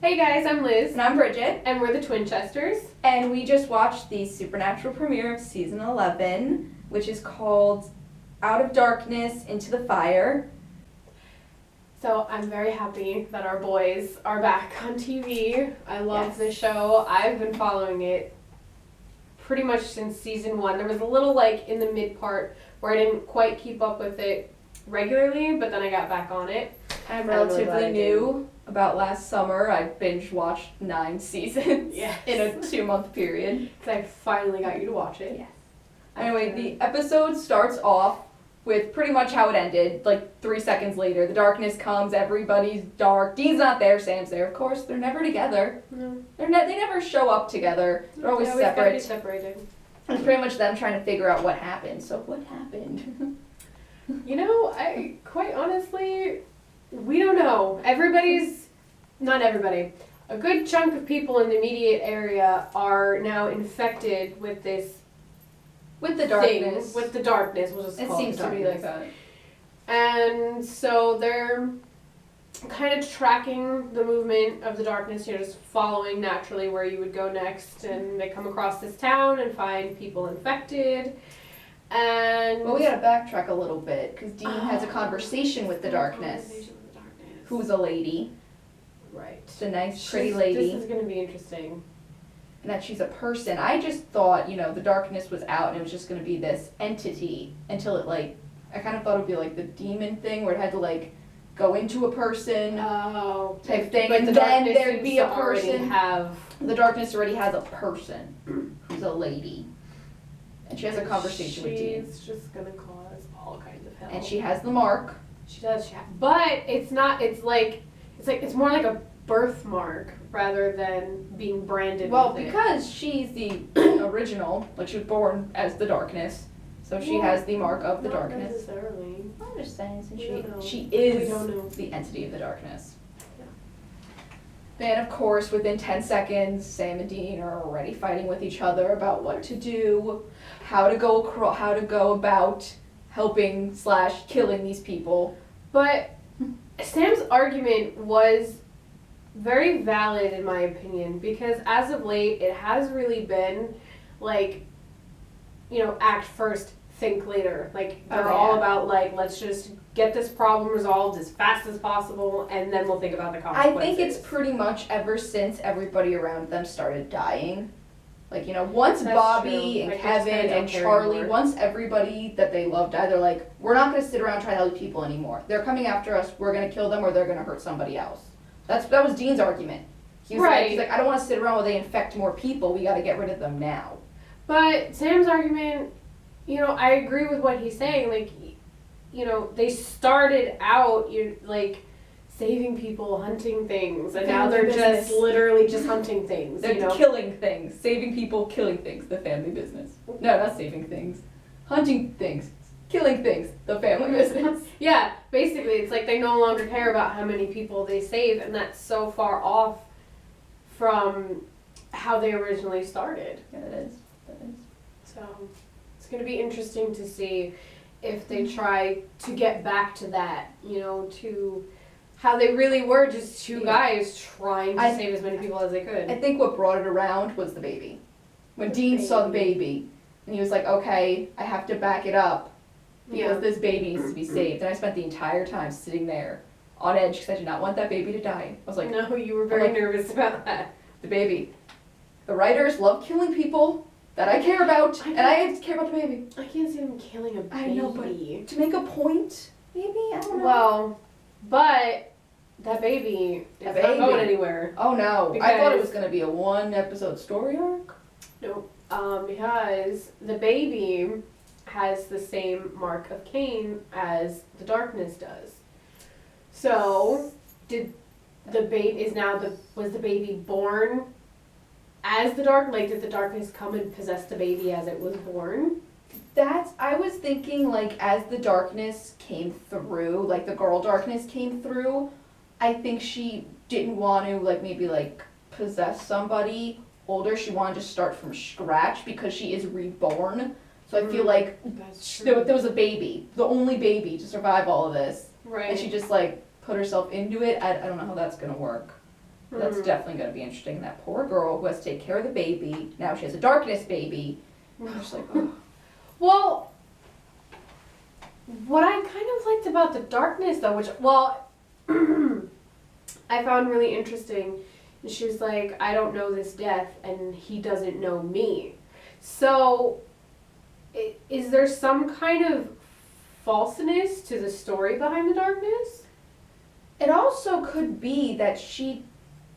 Hey guys, I'm Liz. And I'm Bridget. And we're the Twinchesters. And we just watched the Supernatural premiere of season 11, which is called Out of Darkness Into the Fire. So I'm very happy that our boys are back on TV. I love Yes. this show. I've been following it pretty much since season 1. There was a little in the mid part where I didn't quite keep up with it regularly, but then I got back on it. I'm really glad relatively I new. About last summer, I binge watched 9 seasons Yes. in a 2-month period. Because I finally got you to watch it. Yes. Anyway, the episode starts off with pretty much how it ended. 3 seconds later, the darkness comes, everybody's dark. Dean's not there, Sam's there. Of course, they're never together. No. They never show up together. They're always Gotta separate. be separated. It's pretty much them trying to figure out what happened. So what happened? You know, I quite honestly, we don't know. Not everybody. A good chunk of people in the immediate area are now infected with this With the thing, darkness. with the darkness. We'll just It call seems it to be darkness. like that. And so they're kind of tracking the movement of the darkness, just following naturally where you would go next. And they come across this town and find people infected. And Well, we gotta backtrack a little bit because Dean has a conversation with the darkness, Conversation with the darkness. who's a lady. Right. Just a nice, pretty This lady, is going to be interesting. and that she's a person. I just thought, the darkness was out and it was just gonna be this entity until it I kind of thought it would be like the demon thing where it had to go into a person Oh, type thing, but and the then darkness there'd seems be to a already person. have. The darkness already has a person who's a lady, and she has a conversation with Dean. She's just gonna cause all kinds of hell. And she has the mark. She does. But it's not. It's more like a birthmark rather than being branded. Well, with it. because she's the original, she was born as the darkness, so she Well, has the mark of the not darkness. necessarily. I'm just saying, since We don't know. she We is don't know. the entity of the darkness. Yeah. Then, of course, within 10 seconds, Sam and Dean are already fighting with each other about what to do, how to go about helping / killing these people. But Sam's argument was very valid in my opinion because as of late it has really been act first, think later. They're all about let's just get this problem resolved as fast as possible and then we'll think about the I consequences. think it's pretty much ever since everybody around them started dying. Once That's Bobby true. and I just Kevin kinda don't and care Charlie, anymore. once everybody that they loved died, they're like, we're not going to sit around and try to help people anymore. They're coming after us, we're going to kill them or they're going to hurt somebody else. That was Dean's argument. He was Right. he's like, I don't want to sit around while they infect more people, we got to get rid of them now. But Sam's argument, I agree with what he's saying. They started out saving people, hunting things, and now they're Business. just literally just hunting things. They're killing things, saving people, killing things, the family business. No, not saving things. Hunting things, killing things, the family business. Yeah, basically, it's they no longer care about how many people they save, and that's so far off from how they originally started. Yeah, it is. So it's going to be interesting to see if they try to get back to that, to how they really were just two guys trying to save as many people as they could. I think what brought it around was the baby. When Dean saw the baby, and he was like, okay, I have to back it up because this baby needs to be saved. And I spent the entire time sitting there on edge because I did not want that baby to die. I was like, No, you were very nervous about that. the baby. The writers love killing people that I care about, and I have to care about the baby. I can't see them killing a baby. I know, but to make a point, maybe? I don't know. Well, but that baby is not going anywhere. Oh no, I thought it was going to be a 1-episode story arc. Nope. Because the baby has the same mark of Cain as the darkness does. So, did the baby was the baby born as the dark? Did the darkness come and possess the baby as it was born? I was thinking as the darkness came through, the girl darkness came through, I think she didn't want to maybe possess somebody older. She wanted to start from scratch because she is reborn. So I feel like That's there was a baby, the only baby to survive all of this. Right. And she just put herself into it. I don't know how that's gonna work. That's definitely going to be interesting. That poor girl who has to take care of the baby. Now she has a darkness baby. I'm just like, oh. Well, what I kind of liked about the darkness, though, which, well, I found really interesting, and she was like, I don't know this death, and he doesn't know me. So, is there some kind of falseness to the story behind the darkness? It also could be that she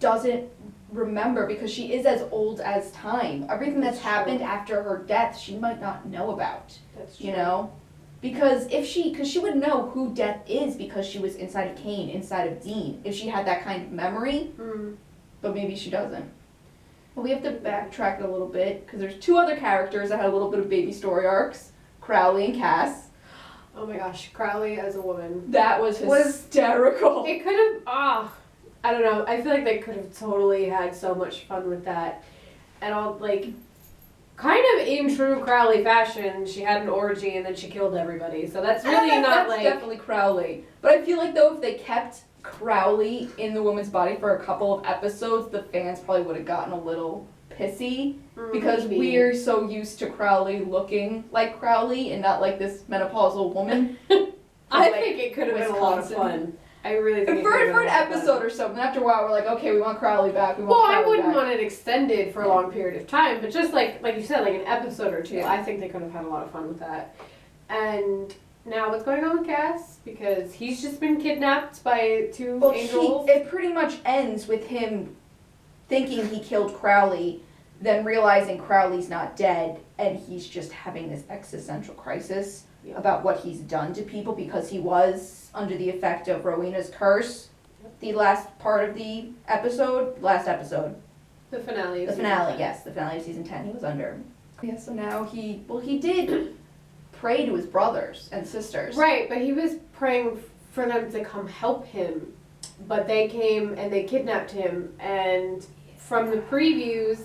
doesn't remember because she is as old as time. Everything that's That's true. happened after her death, she might not know about. That's true. You know? Because because she would know who Death is because she was inside of Kane, inside of Dean, if she had that kind of memory, but maybe she doesn't. Well, we have to backtrack a little bit, because there's two other characters that had a little bit of baby story arcs, Crowley and Cass. Oh my gosh, Crowley as a woman. That was hysterical. It could have, I don't know, I feel like they could have totally had so much fun with that. And all, like, kind of in true Crowley fashion, she had an orgy and then she killed everybody. So that's really not That's definitely Crowley. But I feel like, though, if they kept Crowley in the woman's body for a couple of episodes, the fans probably would have gotten a little pissy. Because maybe. we're so used to Crowley looking like Crowley and not like this menopausal woman. I like, think it could have been a lot of Wisconsin. fun. I really think For an episode or so, and after a while we're like, okay, we want Crowley back. Well, I wouldn't want it extended for a long period of time, but just like you said, like an episode or two, Yeah. I think they could have had a lot of fun with that. And now what's going on with Cass? Because he's just been kidnapped by two angels. It pretty much ends with him thinking he killed Crowley, then realizing Crowley's not dead, and he's just having this existential crisis about what he's done to people because he was under the effect of Rowena's curse. The last part of the last episode. The finale. The finale, yes, the finale of season 10 he was under. Yeah, so now he did pray to his brothers and sisters. Right, but he was praying for them to come help him, but they came and they kidnapped him, and from the previews,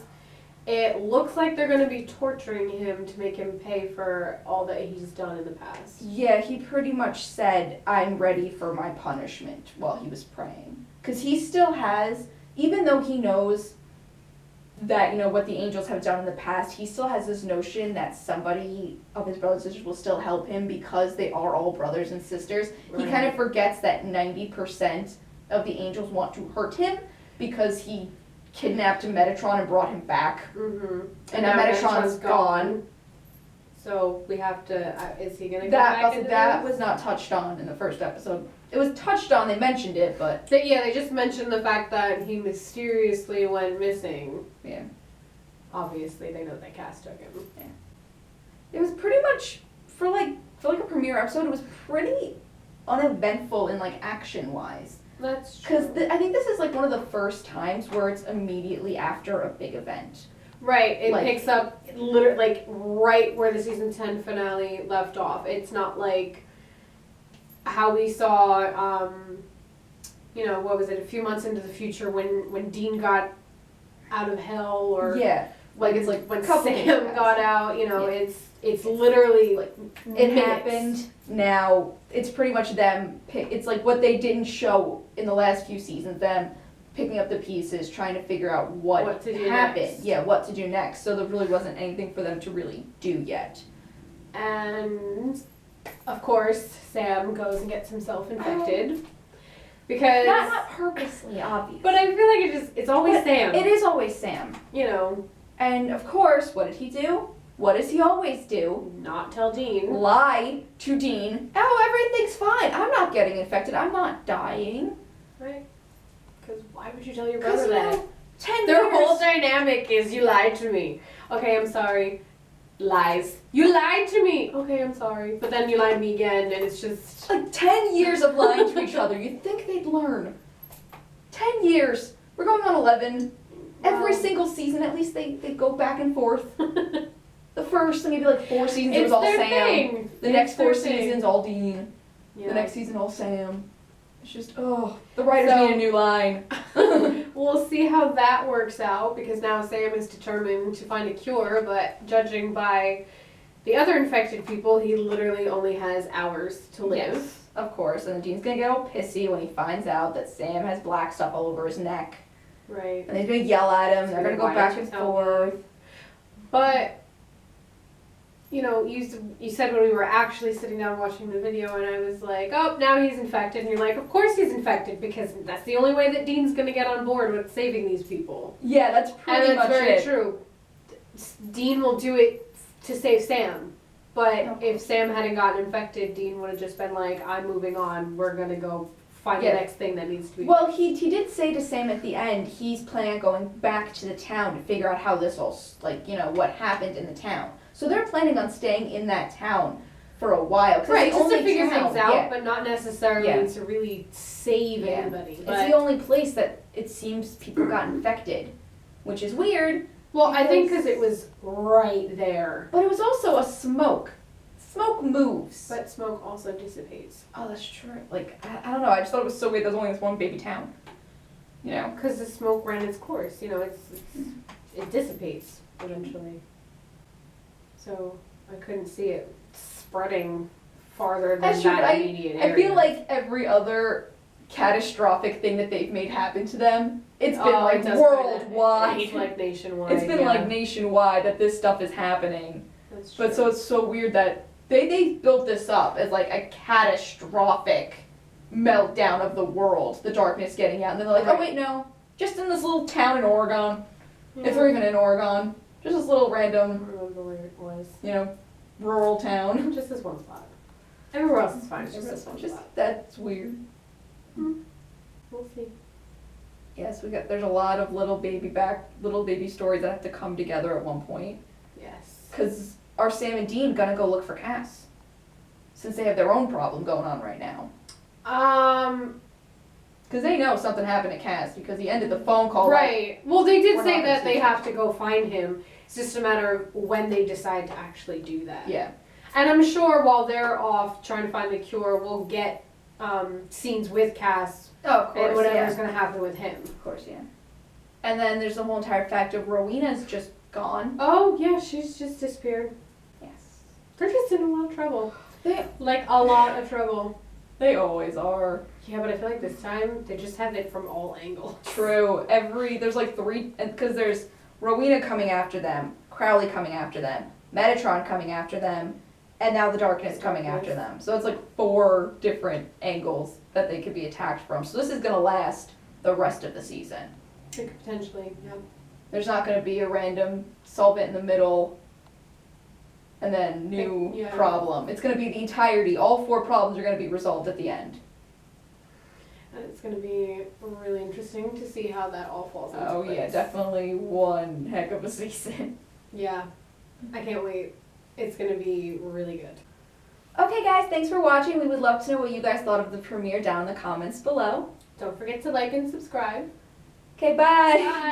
it looks like they're going to be torturing him to make him pay for all that he's done in the past. Yeah, he pretty much said, I'm ready for my punishment while he was praying. Because he still has, even though he knows that, you know, what the angels have done in the past, he still has this notion that somebody of his brothers and sisters will still help him because they are all brothers and sisters. He kind of forgets that 90% of the angels want to hurt him because he kidnapped Metatron and brought him back. Mm-hmm. And now Metatron's gone. So we have to, is he going to go back into That this? was not touched on in the first episode. It was touched on, they mentioned it, but... They just mentioned the fact that he mysteriously went missing. Yeah. Obviously, they know that Cass took him. It was pretty much, for like a premiere episode, it was pretty uneventful in like action-wise. That's true. Because I think this is like one of the first times where it's immediately after a big event. Right, it Like- picks up literally like right where the season 10 finale left off. It's not like how we saw, what was it, a few months into the future when Dean got out of hell, or Yeah. like it's like when a couple days Sam past. got out. Yeah. It's literally like It minutes. happened. Now it's pretty much them. It's like what they didn't show in the last few seasons. Them picking up the pieces, trying to figure out what to do happened. next. Yeah, what to do next. So there really wasn't anything for them to really do yet. And of course, Sam goes and gets himself infected because. Not purposely, obvious. But I feel like it's always But Sam. It is always Sam. You know, And of course, what did he do? What does he always do? not tell Dean. Lie to Dean. Oh, everything's fine. I'm not getting infected. I'm not dying. Right? Because why would you tell your Because, brother you that? know, 10 Their years. whole dynamic is you lied to me. Okay, I'm sorry. Lies. You lied to me. Okay, I'm sorry. But then you lied to me again, and it's just. Like 10 years of lying to each other. You'd think they'd learn. 10 years. We're going on 11. Every Wow. single season, at least they go back and forth. The first maybe like 4 seasons it It's was all their Sam. thing. The It's next 4 their thing. seasons all Dean. Yeah. The next season all Sam. It's just the writers So- need a new line. We'll see how that works out, because now Sam is determined to find a cure, but judging by the other infected people, he literally only has hours to live. Yes, of course. And Dean's gonna get all pissy when he finds out that Sam has black stuff all over his neck. Right. And they're gonna yell at him. They're gonna go Why back didn't and you tell forth. me? But you said when we were actually sitting down watching the video, and I was like, oh, now he's infected, and you're like, of course he's infected because that's the only way that Dean's gonna get on board with saving these people. Yeah, that's pretty And that's much very it. true. Dean will do it to save Sam. But Okay. if Sam hadn't gotten infected, Dean would have just been like, I'm moving on. We're going to go find Yeah. the next thing that needs to be Well, he did say to Sam at the end he's planning on going back to the town to figure out how this all, what happened in the town. So they're planning on staying in that town for a while. 'Cause Right, it's just the to only figure town, things out, yeah. but not necessarily Yeah. to really save Yeah. anybody. It's But, the only place that it seems people got infected, which is weird. well, I think because- because it was right there. But it was also a smoke. Smoke moves. But smoke also dissipates. Oh, that's true. I don't know. I just thought it was so weird. There's only this one baby town. You know. Because the smoke ran its course. It dissipates eventually. So I couldn't see it spreading farther than That's true, that but immediate area. I feel like every other catastrophic thing that they've made happen to them, it's been Oh, like it does worldwide. It's like nationwide. It's been yeah. like nationwide that this stuff is happening. That's true. But so it's so weird that they built this up as like a catastrophic meltdown of the world, the darkness getting out, and then they're like, Right. oh wait, no, just in this little town in Oregon, Yeah. if we're even in Oregon, just this little I random, don't remember where it was. rural town. Just this one spot. Everywhere else is fine. It's just this one Just spot. that's weird. We'll see. Yes, there's a lot of little baby stories that have to come together at one point. Yes. Cause are Sam and Dean gonna go look for Cass? Since they have their own problem going on right now. Cause they know something happened to Cass because he ended the phone call. Right. Well, they did We're say not that they gonna see have to go find him. It's just a matter of when they decide to actually do that. Yeah. And I'm sure while they're off trying to find the cure, we'll get scenes with Cass Oh, of and course, whatever's yeah. going to happen with him. Of course, yeah. And then there's the whole entire fact of Rowena's just gone. Oh, yeah, she's just disappeared. Yes. They're just in a lot of trouble. They Like, a lot of trouble. always are. Yeah, but I feel like this time they just have it from all angles. True. There's like three, and because there's Rowena coming after them, Crowley coming after them, Metatron coming after them, and now the Darkness coming after them. So it's like 4 different angles that they could be attacked from. So this is gonna last the rest of the season. It could potentially, yeah. There's not gonna be a random solvent in the middle and then new Yeah. problem. It's gonna be the entirety. All 4 problems are gonna be resolved at the end. And it's going to be really interesting to see how that all falls into Oh place. yeah, definitely one heck of a season. Yeah. I can't wait. It's going to be really good. Okay guys, thanks for watching. We would love to know what you guys thought of the premiere down in the comments below. Don't forget to like and subscribe. Okay, bye. Bye.